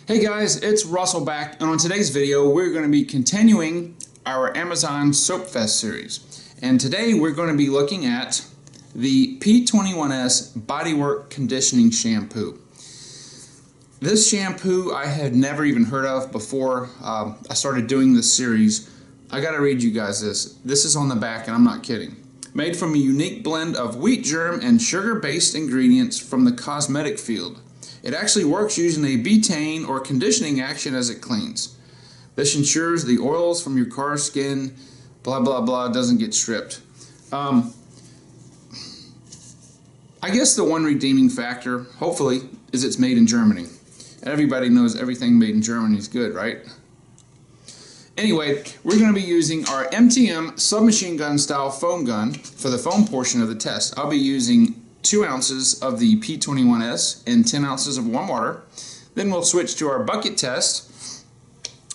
Hey guys, it's Russell back, and on today's video we're going to be continuing our Amazon Soap Fest series. And today we're going to be looking at the P21S Bodywork Conditioning Shampoo. This shampoo I had never even heard of before I started doing this series. I gotta read you guys this. This is on the back, and I'm not kidding. Made from a unique blend of wheat germ and sugar-based ingredients from the cosmetic field. It actually works using a betaine or conditioning action as it cleans. This ensures the oils from your car skin, blah blah blah, doesn't get stripped. I guess the one redeeming factor, hopefully, is it's made in Germany. Everybody knows everything made in Germany is good, right? Anyway, we're going to be using our MTM submachine gun style foam gun for the foam portion of the test. I'll be using 2 ounces of the P21S and 10 ounces of warm water. Then we'll switch to our bucket test,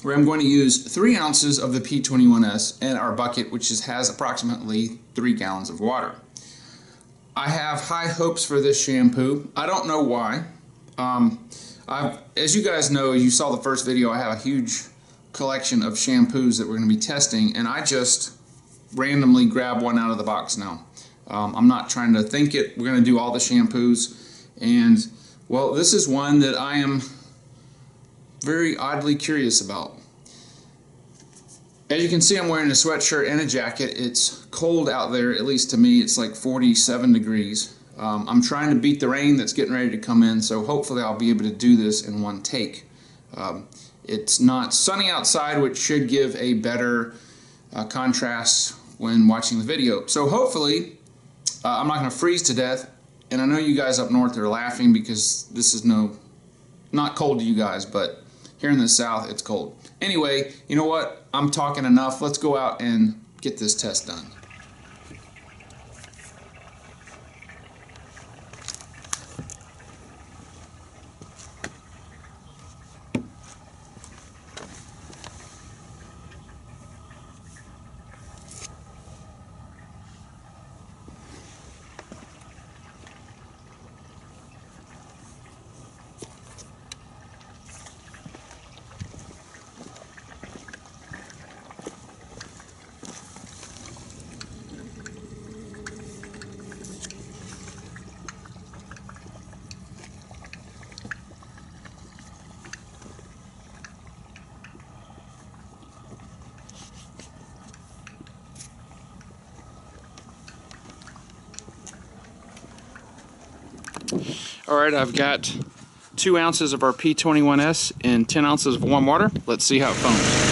where I'm going to use 3 ounces of the P21S and our bucket, which has approximately 3 gallons of water. I have high hopes for this shampoo. I don't know why. As you guys know, you saw the first video, I have a huge collection of shampoos that we're going to be testing, and I just randomly grab one out of the box now. I'm not trying to think it. We're going to do all the shampoos, and well, this is one that I am very oddly curious about. As you can see, I'm wearing a sweatshirt and a jacket. It's cold out there, at least to me. It's like 47 degrees. I'm trying to beat the rain that's getting ready to come in, so hopefully I'll be able to do this in one take. It's not sunny outside, which should give a better contrast when watching the video. So hopefully I'm not going to freeze to death. And I know you guys up north are laughing because this is not cold to you guys, but here in the south it's cold. Anyway, you know what? I'm talking enough. Let's go out and get this test done. Alright, I've got 2 ounces of our P21S and 10 ounces of warm water. Let's see how it foams.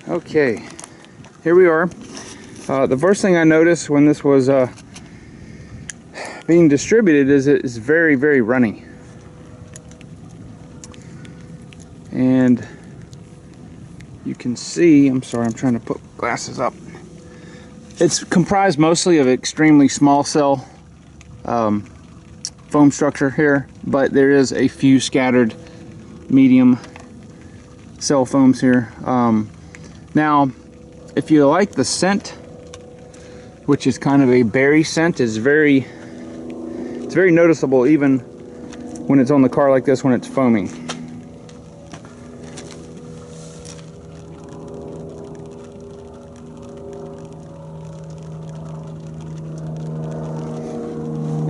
Okay, here we are. The first thing I noticed when this was being distributed is it's very, very runny. And you can see, I'm sorry, I'm trying to put glasses up. It's comprised mostly of extremely small cell foam structure here, but there is a few scattered medium cell foams here. Now, if you like the scent, which is kind of a berry scent, it's very noticeable even when it's on the car like this when it's foaming.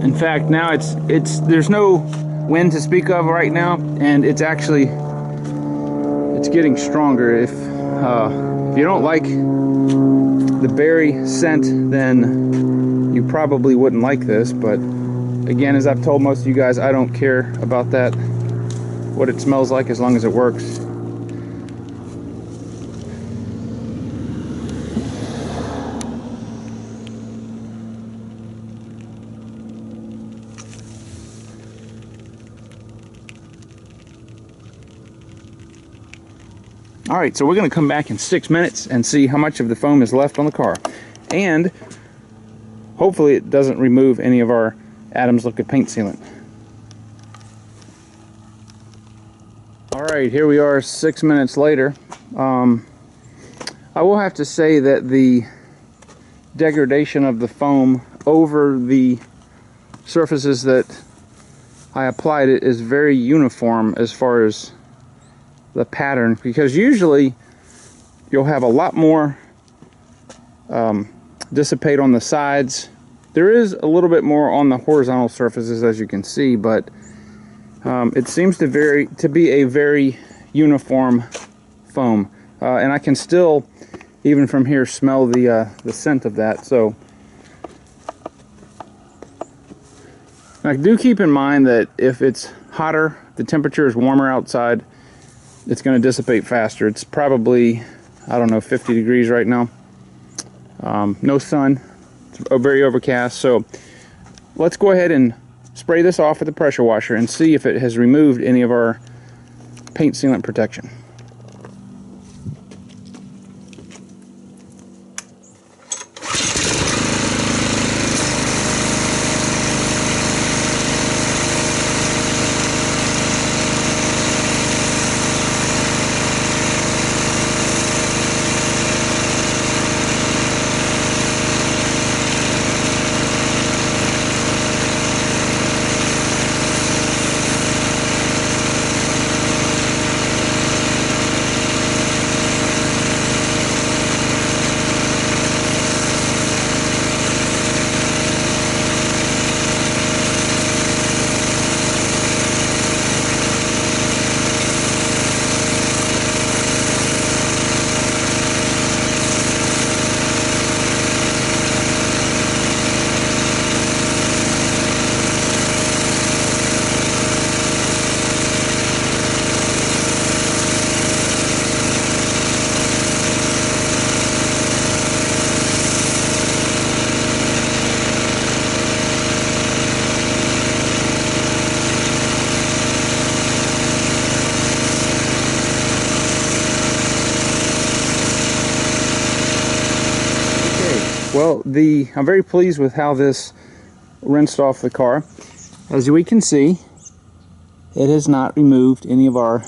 In fact, now there's no wind to speak of right now, and it's getting stronger. If you don't like the berry scent, then you probably wouldn't like this. But again, as I've told most of you guys, I don't care about that, what it smells like, as long as it works. Alright, so we're going to come back in 6 minutes and see how much of the foam is left on the car. And hopefully it doesn't remove any of our Adams liquid paint sealant. Alright, here we are 6 minutes later. I will have to say that the degradation of the foam over the surfaces that I applied it is very uniform as far as the pattern, because usually you'll have a lot more dissipate on the sides. There is a little bit more on the horizontal surfaces, as you can see, but it seems to be a very uniform foam, and I can still, even from here, smell the scent of that. So now, do keep in mind that if it's hotter, the temperature is warmer outside, it's going to dissipate faster. It's probably, I don't know, 50 degrees right now. No sun. It's very overcast. So let's go ahead and spray this off with the pressure washer and see if it has removed any of our paint sealant protection. Well, I'm very pleased with how this rinsed off the car. As we can see, it has not removed any of our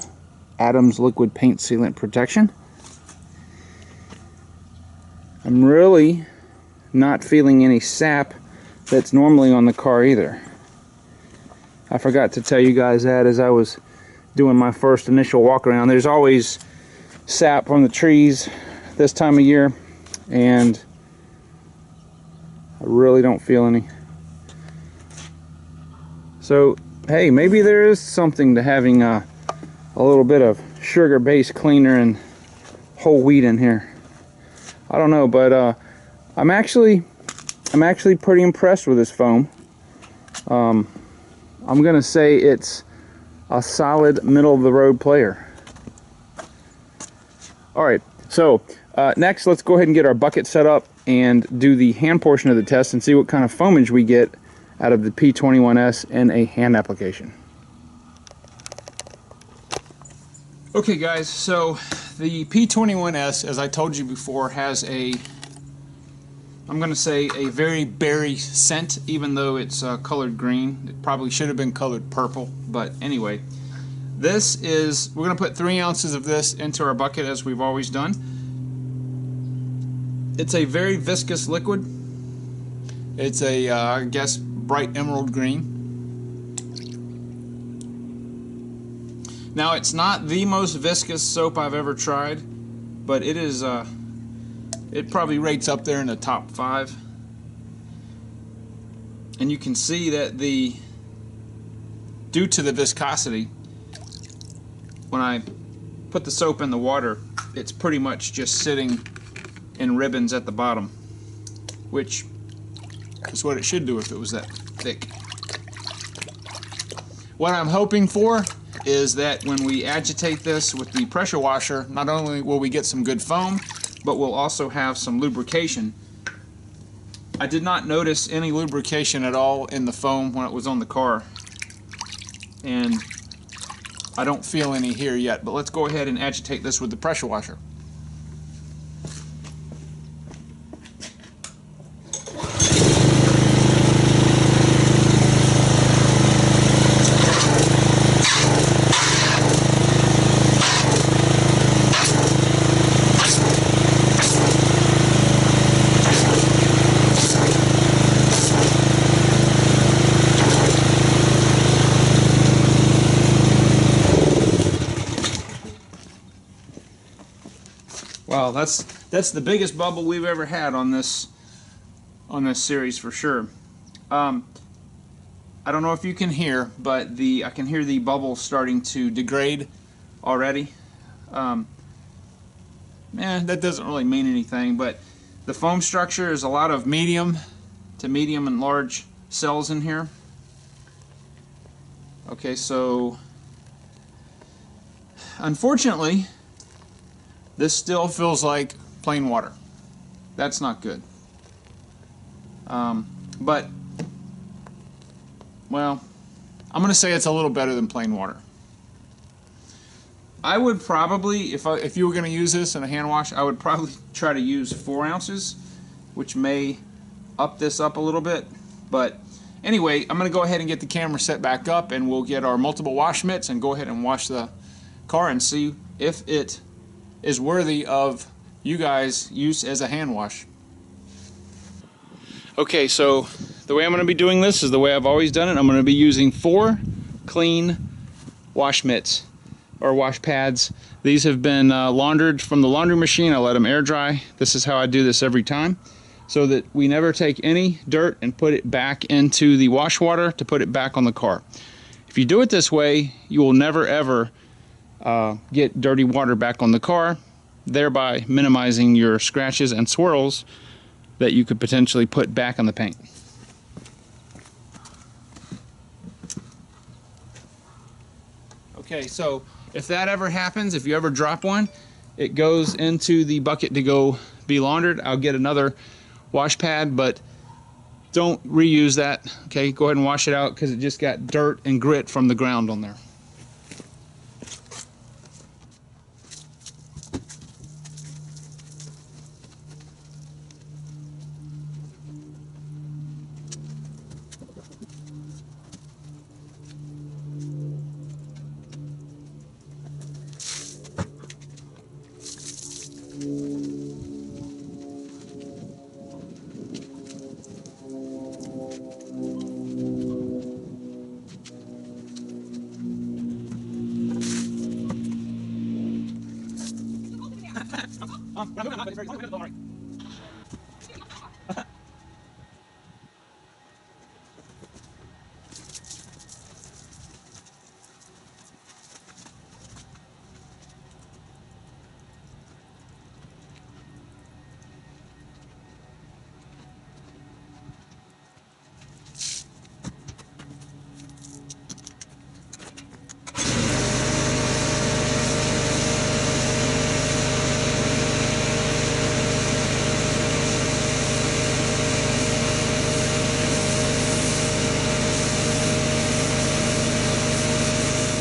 Adams liquid paint sealant protection. I'm really not feeling any sap that's normally on the car either. I forgot to tell you guys that as I was doing my first initial walk around. There's always sap from the trees this time of year, and I really don't feel any. So, hey, maybe there is something to having a little bit of sugar-based cleaner and whole wheat in here. I don't know, but I'm actually pretty impressed with this foam. I'm gonna say it's a solid middle-of-the-road player. All right, so next, let's go ahead and get our bucket set up and do the hand portion of the test and see what kind of foamage we get out of the P21S in a hand application. Okay guys, so the P21S, as I told you before, has I'm going to say a very berry scent, even though it's colored green. It probably should have been colored purple, but anyway. We're going to put 3 ounces of this into our bucket as we've always done. It's a very viscous liquid. It's a, I guess, bright emerald green. Now, it's not the most viscous soap I've ever tried, but it is, it probably rates up there in the top 5. And you can see that due to the viscosity, when I put the soap in the water, it's pretty much just sitting in ribbons at the bottom, which is what it should do if it was that thick. What I'm hoping for is that when we agitate this with the pressure washer, not only will we get some good foam, but we'll also have some lubrication. I did not notice any lubrication at all in the foam when it was on the car, and I don't feel any here yet, but let's go ahead and agitate this with the pressure washer. Wow, that's the biggest bubble we've ever had on this series for sure. I don't know if you can hear, but I can hear the bubbles starting to degrade already. That doesn't really mean anything, but the foam structure is a lot of medium and large cells in here. Okay, so unfortunately, this still feels like plain water. That's not good. But, well, I'm going to say it's a little better than plain water. I would probably, if you were going to use this in a hand wash, I would probably try to use 4 ounces, which may up this up a little bit. But anyway, I'm going to go ahead and get the camera set back up, and we'll get our multiple wash mitts and go ahead and wash the car and see if it is worthy of you guys' use as a hand wash. Okay, so the way I'm going to be doing this is the way I've always done it. I'm going to be using 4 clean wash mitts or wash pads. These have been laundered from the laundry machine. I let them air dry. This is how I do this every time, so that we never take any dirt and put it back into the wash water to put it back on the car. If you do it this way, you will never ever get dirty water back on the car, thereby minimizing your scratches and swirls that you could potentially put back on the paint. Okay, so if that ever happens, if you ever drop one, it goes into the bucket to go be laundered. I'll get another wash pad, but don't reuse that. Okay, go ahead and wash it out because it just got dirt and grit from the ground on there.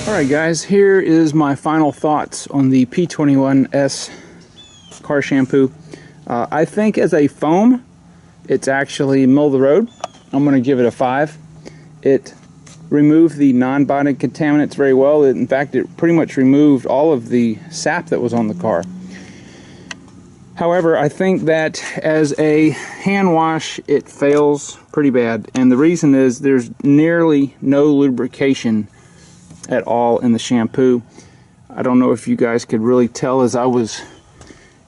Alright guys, here is my final thoughts on the P21S car shampoo. I think as a foam, it's actually middle of the road. I'm going to give it a 5. It removed the non-bonded contaminants very well. In fact, it pretty much removed all of the sap that was on the car. However, I think that as a hand wash, it fails pretty bad. And the reason is there's nearly no lubrication at all in the shampoo. I don't know if you guys could really tell as I was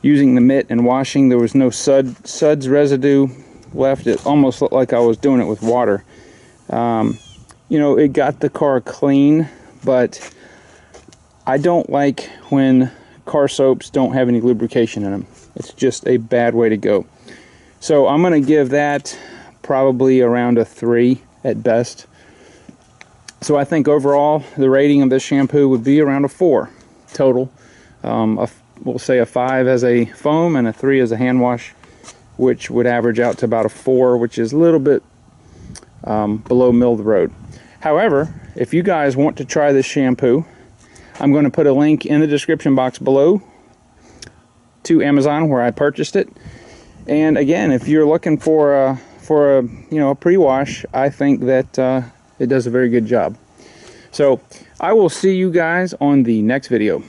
using the mitt and washing. There was no suds residue left. It almost looked like I was doing it with water. You know, it got the car clean, but I don't like when car soaps don't have any lubrication in them. It's just a bad way to go. So I'm going to give that probably around a 3 at best. So I think overall the rating of this shampoo would be around a 4 total. We'll say a 5 as a foam and a 3 as a hand wash, which would average out to about a 4, which is a little bit below middle of the road. However, if you guys want to try this shampoo, I'm going to put a link in the description box below to Amazon where I purchased it. And again, if you're looking for a pre-wash, I think that it does a very good job. So I will see you guys on the next video.